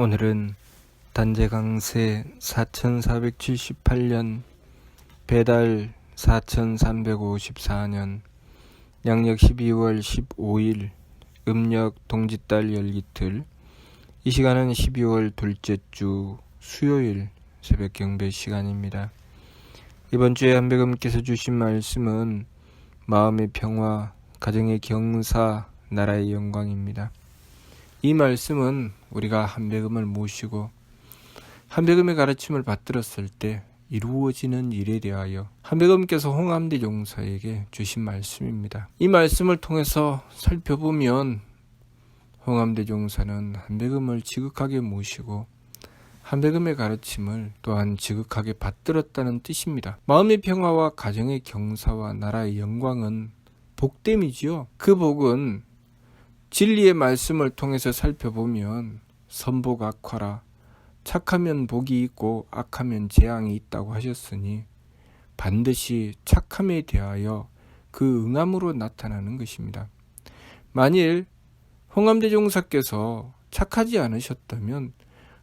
오늘은 단재강세 4478년 배달 4354년 양력 12월 15일 음력 동짓달 열기틀. 이 시간은 12월 둘째 주 수요일 새벽 경배 시간입니다. 이번 주에 한배금께서 주신 말씀은 마음의 평화, 가정의 경사, 나라의 영광입니다. 이 말씀은 우리가 한배금을 모시고 한배금의 가르침을 받들었을 때 이루어지는 일에 대하여 한배금께서 홍암대 종사에게 주신 말씀입니다. 이 말씀을 통해서 살펴보면 홍암대 종사는 한배금을 지극하게 모시고 한배금의 가르침을 또한 지극하게 받들었다는 뜻입니다. 마음의 평화와 가정의 경사와 나라의 영광은 복됨이지요. 그 복은 진리의 말씀을 통해서 살펴보면 선복 악화라, 착하면 복이 있고 악하면 재앙이 있다고 하셨으니 반드시 착함에 대하여 그 응함으로 나타나는 것입니다. 만일 홍암대 종사께서 착하지 않으셨다면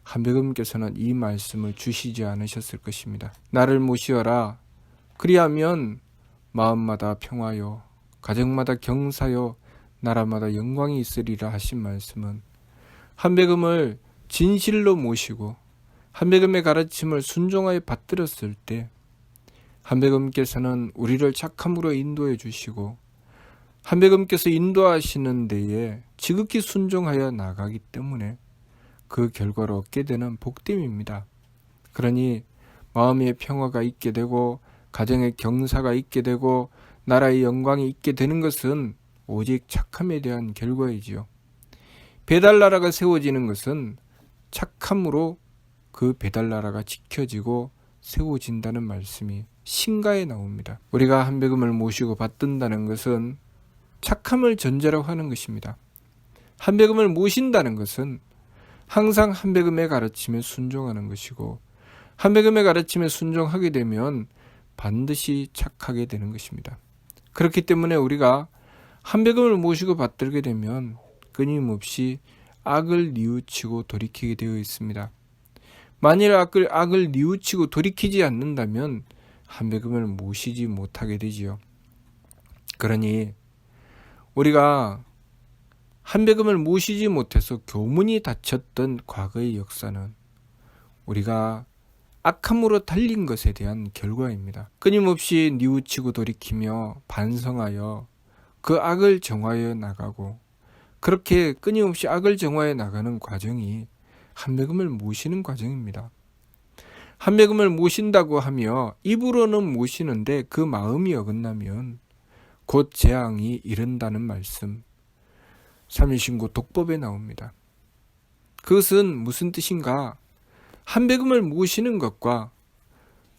한배금께서는 이 말씀을 주시지 않으셨을 것입니다. 나를 모시어라, 그리하면 마음마다 평화요, 가정마다 경사요, 나라마다 영광이 있으리라 하신 말씀은 한배금을 진실로 모시고 한배금의 가르침을 순종하여 받들었을 때 한배금께서는 우리를 착함으로 인도해 주시고 한배금께서 인도하시는 데에 지극히 순종하여 나가기 때문에 그 결과를 얻게 되는 복됨입니다. 그러니 마음의 평화가 있게 되고 가정의 경사가 있게 되고 나라의 영광이 있게 되는 것은 오직 착함에 대한 결과이지요. 배달나라가 세워지는 것은 착함으로 그 배달나라가 지켜지고 세워진다는 말씀이 신가에 나옵니다. 우리가 한배금을 모시고 받든다는 것은 착함을 전제로 하는 것입니다. 한배금을 모신다는 것은 항상 한배금의 가르침에 순종하는 것이고 한배금의 가르침에 순종하게 되면 반드시 착하게 되는 것입니다. 그렇기 때문에 우리가 한배금을 모시고 받들게 되면 끊임없이 악을 뉘우치고 돌이키게 되어 있습니다. 만일 악을 뉘우치고 돌이키지 않는다면 한배금을 모시지 못하게 되지요. 그러니 우리가 한배금을 모시지 못해서 교문이 닫혔던 과거의 역사는 우리가 악함으로 달린 것에 대한 결과입니다. 끊임없이 뉘우치고 돌이키며 반성하여 그 악을 정화해 나가고 그렇게 끊임없이 악을 정화해 나가는 과정이 한배금을 모시는 과정입니다. 한배금을 모신다고 하며 입으로는 모시는데 그 마음이 어긋나면 곧 재앙이 이른다는 말씀, 삼일신고 독법에 나옵니다. 그것은 무슨 뜻인가? 한배금을 모시는 것과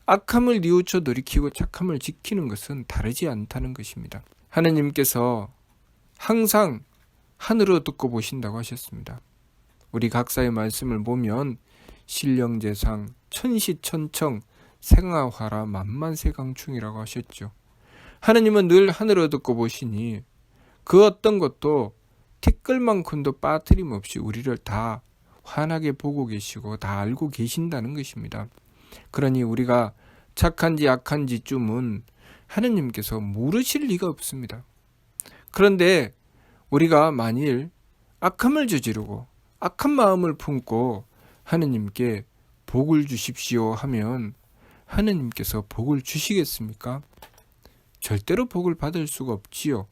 악함을 뉘우쳐 돌이키고 착함을 지키는 것은 다르지 않다는 것입니다. 하느님께서 항상 하늘을 듣고 보신다고 하셨습니다. 우리 각사의 말씀을 보면 신령제상, 천시천청, 생화화라 만만세강충이라고 하셨죠. 하느님은 늘 하늘을 듣고 보시니 그 어떤 것도 티끌만큼도 빠뜨림 없이 우리를 다 환하게 보고 계시고 다 알고 계신다는 것입니다. 그러니 우리가 착한지 악한지 쯤은 하느님께서 모르실 리가 없습니다. 그런데 우리가 만일 악함을 저지르고 악한 마음을 품고 하느님께 복을 주십시오 하면 하느님께서 복을 주시겠습니까? 절대로 복을 받을 수가 없지요.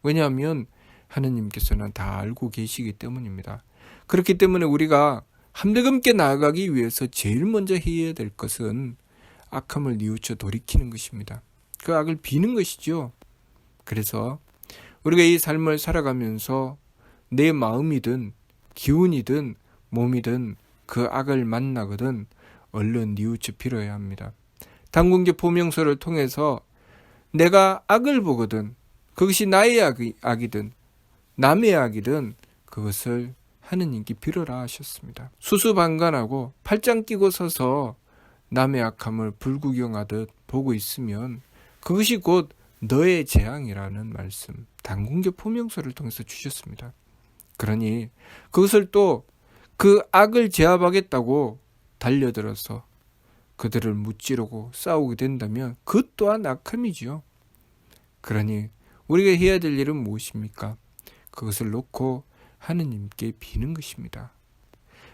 왜냐하면 하느님께서는 다 알고 계시기 때문입니다. 그렇기 때문에 우리가 한배금께 나아가기 위해서 제일 먼저 해야 될 것은 악함을 뉘우쳐 돌이키는 것입니다. 그 악을 비는 것이죠. 그래서 우리가 이 삶을 살아가면서 내 마음이든 기운이든 몸이든 그 악을 만나거든 얼른 뉘우쳐 빌어야 합니다. 단군교 보명서를 통해서 내가 악을 보거든 그것이 나의 악이든 남의 악이든 그것을 하느님께 빌어라 하셨습니다. 수수방관하고 팔짱 끼고 서서 남의 악함을 불구경하듯 보고 있으면 그것이 곧 너의 재앙이라는 말씀, 단군교 포명서를 통해서 주셨습니다. 그러니 그것을 또 그 악을 제압하겠다고 달려들어서 그들을 무찌르고 싸우게 된다면 그 또한 악함이지요. 그러니 우리가 해야 될 일은 무엇입니까? 그것을 놓고 하느님께 비는 것입니다.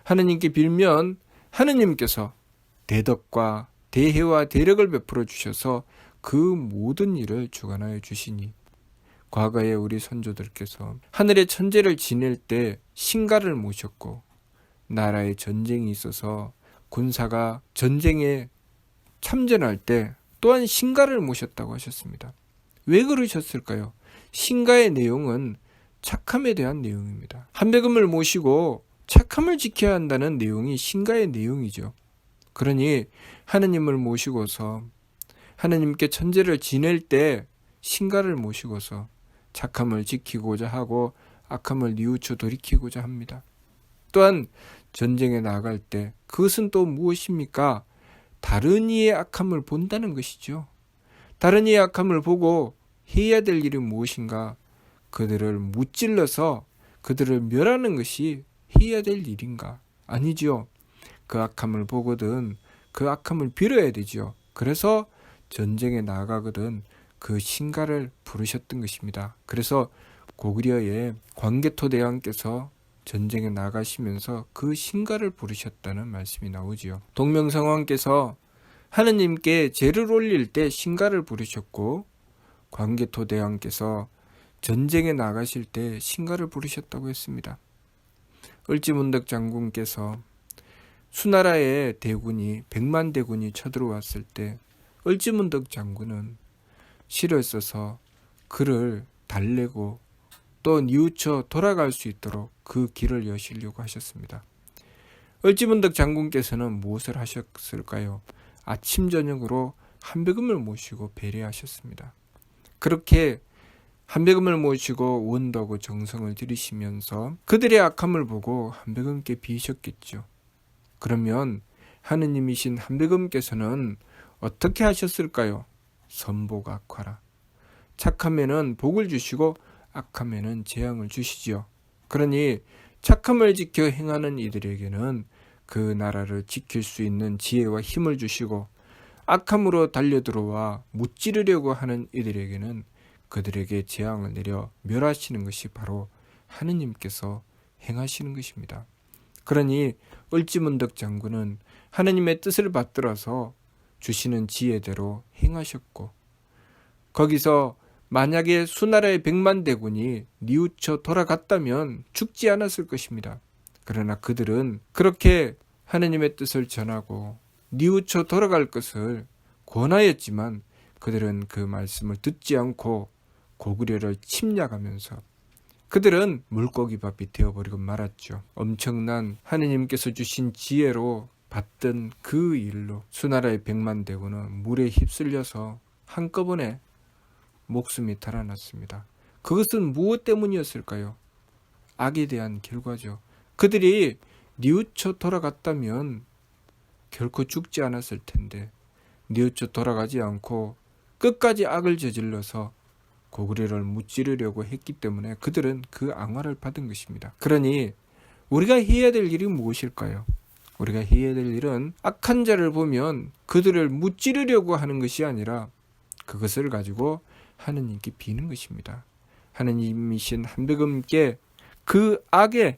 하느님께 빌면 하느님께서 대덕과 대혜와 대력을 베풀어 주셔서 그 모든 일을 주관하여 주시니, 과거에 우리 선조들께서 하늘의 천재를 지낼 때 신가를 모셨고, 나라에 전쟁이 있어서 군사가 전쟁에 참전할 때 또한 신가를 모셨다고 하셨습니다. 왜 그러셨을까요? 신가의 내용은 착함에 대한 내용입니다. 한배금을 모시고 착함을 지켜야 한다는 내용이 신가의 내용이죠. 그러니 하느님을 모시고서 하느님께 천재를 지낼 때 신가를 모시고서 착함을 지키고자 하고 악함을 뉘우쳐 돌이키고자 합니다. 또한 전쟁에 나갈 때 그것은 또 무엇입니까? 다른 이의 악함을 본다는 것이죠. 다른 이의 악함을 보고 해야 될 일이 무엇인가? 그들을 무찔러서 그들을 멸하는 것이 해야 될 일인가? 아니지요. 그 악함을 보거든 그 악함을 빌어야 되지요. 그래서 전쟁에 나가거든 그 신가를 부르셨던 것입니다. 그래서 고구려의 광개토대왕께서 전쟁에 나가시면서 그 신가를 부르셨다는 말씀이 나오지요. 동명성왕께서 하느님께 제를 올릴 때 신가를 부르셨고, 광개토대왕께서 전쟁에 나가실 때 신가를 부르셨다고 했습니다. 을지문덕 장군께서 수나라의 대군이 100만 대군이 쳐들어왔을 때 을지문덕 장군은 실을 써서 그를 달래고 또 뉘우쳐 돌아갈 수 있도록 그 길을 여시려고 하셨습니다. 을지문덕 장군께서는 무엇을 하셨을까요? 아침 저녁으로 한배금을 모시고 배려하셨습니다. 그렇게 한배금을 모시고 원도하고 정성을 들이시면서 그들의 악함을 보고 한배금께 비셨겠죠. 그러면 하느님이신 한배금께서는 어떻게 하셨을까요? 선복악화라. 착하면은 복을 주시고 악하면은 재앙을 주시지요. 그러니 착함을 지켜 행하는 이들에게는 그 나라를 지킬 수 있는 지혜와 힘을 주시고, 악함으로 달려들어와 무찌르려고 하는 이들에게는 그들에게 재앙을 내려 멸하시는 것이 바로 하느님께서 행하시는 것입니다. 그러니 을지문덕 장군은 하느님의 뜻을 받들어서 주시는 지혜대로 행하셨고, 거기서 만약에 수나라의 100만 대군이 뉘우쳐 돌아갔다면 죽지 않았을 것입니다. 그러나 그들은 그렇게 하느님의 뜻을 전하고 뉘우쳐 돌아갈 것을 권하였지만 그들은 그 말씀을 듣지 않고 고구려를 침략하면서 그들은 물고기밥이 되어버리고 말았죠. 엄청난 하느님께서 주신 지혜로 받던 그 일로 수나라의 100만 대군은 물에 휩쓸려서 한꺼번에 목숨이 달아났습니다. 그것은 무엇 때문이었을까요? 악에 대한 결과죠. 그들이 뉘우쳐 돌아갔다면 결코 죽지 않았을 텐데 뉘우쳐 돌아가지 않고 끝까지 악을 저질러서 고구려를 무찌르려고 했기 때문에 그들은 그 앙화를 받은 것입니다. 그러니 우리가 해야 될 일이 무엇일까요? 우리가 해야 될 일은 악한 자를 보면 그들을 무찌르려고 하는 것이 아니라 그것을 가지고 하느님께 비는 것입니다. 하느님이신 한배금께 그 악의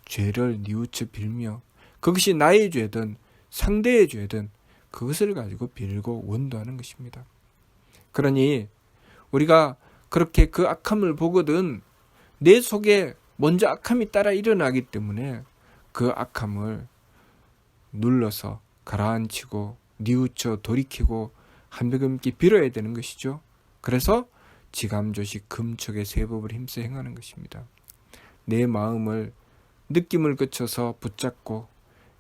죄를 뉘우쳐 빌며, 그것이 나의 죄든 상대의 죄든 그것을 가지고 빌고 원도하는 것입니다. 그러니 우리가 그렇게 그 악함을 보거든 내 속에 먼저 악함이 따라 일어나기 때문에 그 악함을 눌러서 가라앉히고 뉘우쳐 돌이키고 한배금께 빌어야 되는 것이죠. 그래서 지감조식 금촉의 세법을 힘써 행하는 것입니다. 내 마음을 느낌을 거쳐서 붙잡고,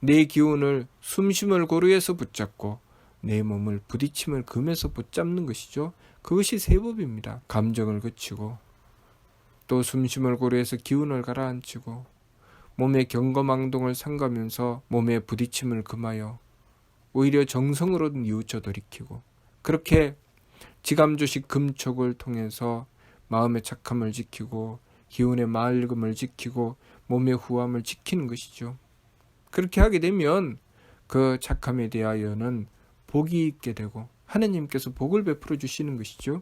내 기운을 숨쉼을 고루해서 붙잡고, 내 몸을 부딪힘을 금해서 붙잡는 것이죠. 그것이 세법입니다. 감정을 거치고 또 숨쉼을 고루해서 기운을 가라앉히고 몸의 경거망동을 삼가면서 몸의 부딪힘을 금하여 오히려 정성으로 뉘우쳐 돌이키고, 그렇게 지감조식 금촉을 통해서 마음의 착함을 지키고 기운의 맑음을 지키고 몸의 후함을 지키는 것이죠. 그렇게 하게 되면 그 착함에 대하여는 복이 있게 되고 하느님께서 복을 베풀어 주시는 것이죠.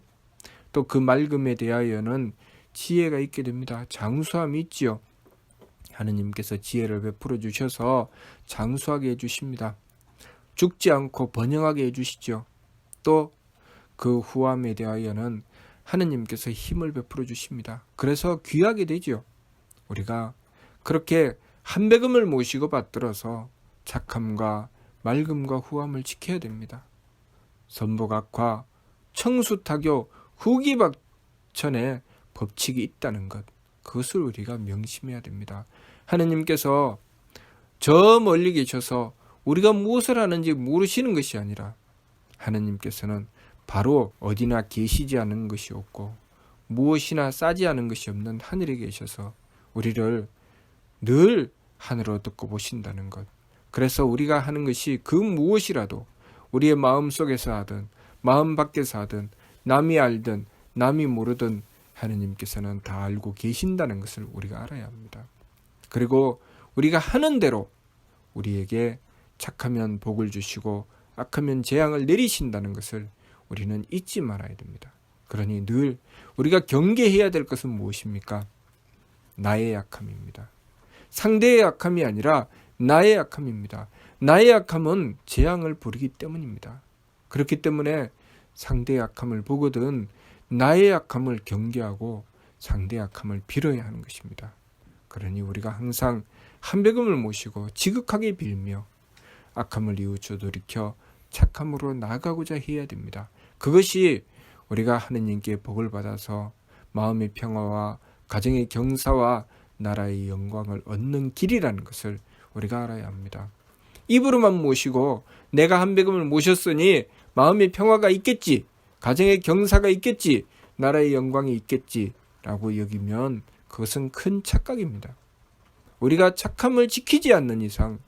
또 그 맑음에 대하여는 지혜가 있게 됩니다. 장수함이 있지요. 하느님께서 지혜를 베풀어 주셔서 장수하게 해주십니다. 죽지 않고 번영하게 해주시죠. 또 그 후함에 대하여는 하느님께서 힘을 베풀어 주십니다. 그래서 귀하게 되죠. 우리가 그렇게 한배금을 모시고 받들어서 착함과 맑음과 후함을 지켜야 됩니다. 선복악화, 청수타교, 후기박천의 법칙이 있다는 것, 그것을 우리가 명심해야 됩니다. 하느님께서 저 멀리 계셔서 우리가 무엇을 하는지 모르시는 것이 아니라 하느님께서는 바로 어디나 계시지 않은 것이 없고 무엇이나 싸지 않은 것이 없는 하늘에 계셔서 우리를 늘 하늘로 듣고 보신다는 것. 그래서 우리가 하는 것이 그 무엇이라도 우리의 마음속에서 하든 마음 밖에서 하든 남이 알든 남이 모르든 하느님께서는 다 알고 계신다는 것을 우리가 알아야 합니다. 그리고 우리가 하는 대로 우리에게 착하면 복을 주시고 악하면 재앙을 내리신다는 것을 우리는 잊지 말아야 됩니다. 그러니 늘 우리가 경계해야 될 것은 무엇입니까? 나의 약함입니다. 상대의 약함이 아니라 나의 약함입니다. 나의 약함은 재앙을 부리기 때문입니다. 그렇기 때문에 상대의 약함을 보거든 나의 약함을 경계하고 상대의 약함을 빌어야 하는 것입니다. 그러니 우리가 항상 한배금을 모시고 지극하게 빌며 악함을 뉘우쳐 돌이켜 착함으로 나아가고자 해야 됩니다. 그것이 우리가 하느님께 복을 받아서 마음의 평화와 가정의 경사와 나라의 영광을 얻는 길이라는 것을 우리가 알아야 합니다. 입으로만 모시고 내가 한배금을 모셨으니 마음의 평화가 있겠지, 가정의 경사가 있겠지, 나라의 영광이 있겠지 라고 여기면 그것은 큰 착각입니다. 우리가 착함을 지키지 않는 이상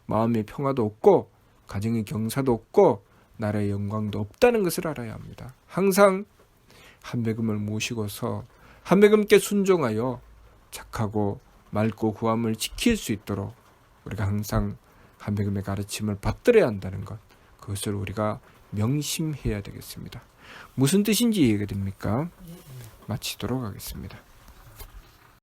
마음의 평화도 없고 가정의 경사도 없고 나라의 영광도 없다는 것을 알아야 합니다. 항상 한배금을 모시고서 한배금께 순종하여 착하고 맑고 후함을 지킬 수 있도록 우리가 항상 한배금의 가르침을 받들어야 한다는 것, 그것을 우리가 명심해야 되겠습니다. 무슨 뜻인지 이해가 됩니까? 마치도록 하겠습니다.